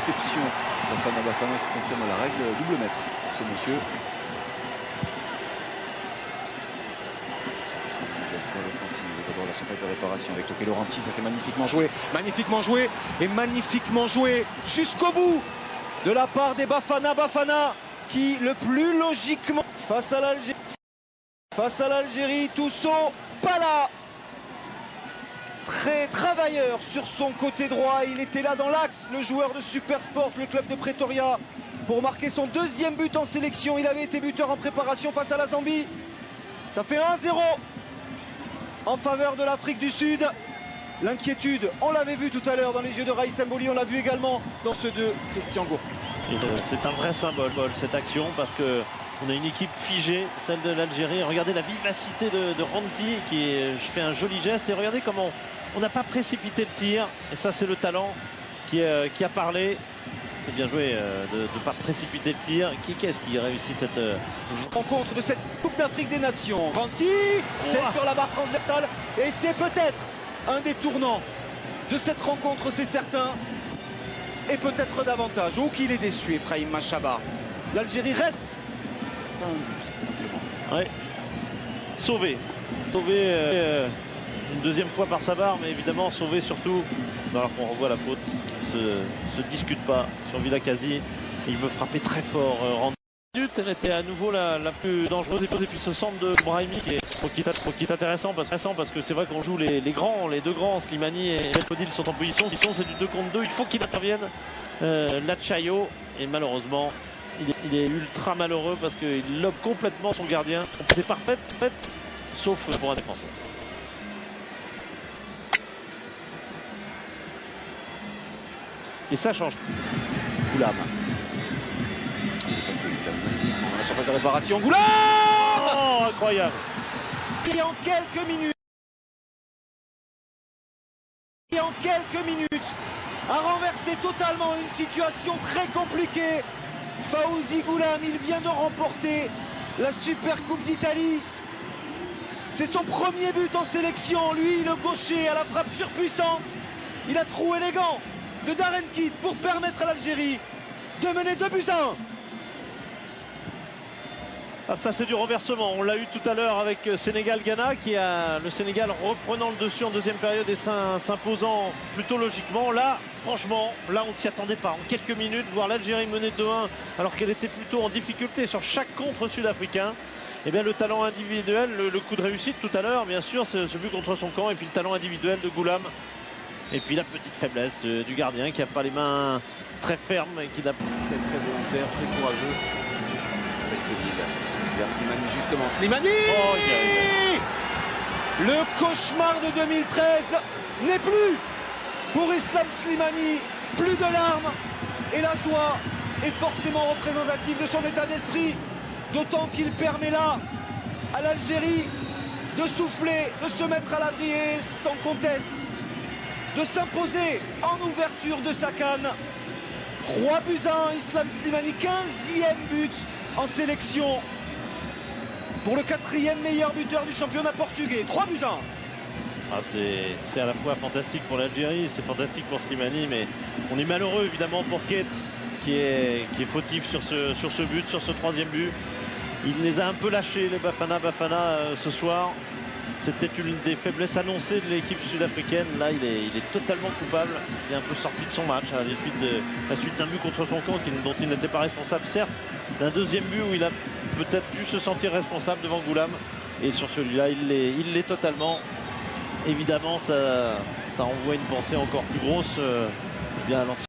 l'exception. Bafana qui confirme la règle, double maître pour ce monsieur. D'abord la surface de réparation avec Toke Laurenti, ça c'est magnifiquement joué et magnifiquement joué jusqu'au bout de la part des Bafana qui le plus logiquement face à l'Algérie, Tousso, pas là. Très travailleur sur son côté droit, il était là dans l'axe, le joueur de Supersport, le club de Pretoria, pour marquer son deuxième but en sélection. Il avait été buteur en préparation face à la Zambie. Ça fait 1-0 en faveur de l'Afrique du Sud. L'inquiétude, on l'avait vu tout à l'heure dans les yeux de Raïs Mboli, on l'a vu également dans ceux de Christian Gourcuff. C'est un vrai symbole cette action, parce que on a une équipe figée, celle de l'Algérie. Regardez la vivacité de Ranti qui fait un joli geste, et regardez comment on n'a pas précipité le tir, et ça c'est le talent qui a parlé. C'est bien joué de ne pas précipiter le tir. Qu'est-ce qui réussit cette rencontre de cette Coupe d'Afrique des Nations? Ranti, c'est sur la barre transversale, et c'est peut-être un des tournants de cette rencontre, c'est certain, et peut-être davantage. Ou qu'il est déçu, Ephraim Machaba. L'Algérie reste simplement. Ouais. Sauvé une deuxième fois par Savard, mais évidemment sauvé surtout alors qu'on revoit la faute qui se discute pas sur Vilakazi. Il veut frapper très fort. Elle était à nouveau la plus dangereuse, et puis ce centre de Brahimi qui est intéressant parce que c'est vrai qu'on joue les deux grands, Slimani et Belfodil sont en position, c'est du 2 contre 2, il faut qu'il intervienne Lachayo, et malheureusement il est ultra malheureux parce qu'il lobe complètement son gardien. C'est parfait, sauf pour un défenseur. Et ça change. Goulam. La surface de réparation, Goulam, oh, incroyable. Et en quelques minutes, a renversé totalement une situation très compliquée. Fawzi Goulam, il vient de remporter la Super Coupe d'Italie. C'est son premier but en sélection. Lui, le gaucher, à la frappe surpuissante. Il a trou élégant de Darren Kidd pour permettre à l'Algérie de mener 2-1. Ah, ça c'est du renversement, on l'a eu tout à l'heure avec Sénégal-Ghana, le Sénégal reprenant le dessus en deuxième période et s'imposant plutôt logiquement. Là, franchement, on ne s'y attendait pas. En quelques minutes, voir l'Algérie mener 2-1 alors qu'elle était plutôt en difficulté sur chaque contre sud-africain. Et bien le talent individuel, le coup de réussite tout à l'heure, bien sûr, ce but contre son camp, et puis le talent individuel de Goulam. Et puis la petite faiblesse du gardien qui n'a pas les mains très fermes et qui n'a pas... Très volontaire, très courageux. Avec vers Slimani justement. Slimani, le cauchemar de 2013 n'est plus pour Islam Slimani. Plus de larmes, et la joie est forcément représentative de son état d'esprit. D'autant qu'il permet là à l'Algérie de souffler, de se mettre à l'abri et sans conteste de s'imposer en ouverture de sa canne. 3-1, Islam Slimani, 15e but en sélection pour le 4e meilleur buteur du championnat portugais. 3-1. Ah, c'est à la fois fantastique pour l'Algérie, c'est fantastique pour Slimani, mais on est malheureux évidemment pour Kate qui est fautif sur ce but, sur ce 3e but. Il les a un peu lâchés, les Bafana ce soir. C'était une des faiblesses annoncées de l'équipe sud-africaine. Là, il est totalement coupable. Il est un peu sorti de son match à la suite d'un but contre son camp dont il n'était pas responsable, certes. D'un deuxième but où il a peut-être dû se sentir responsable devant Goulam. Et sur celui-là, il l'est totalement. Évidemment, ça envoie une pensée encore plus grosse à l'ancien.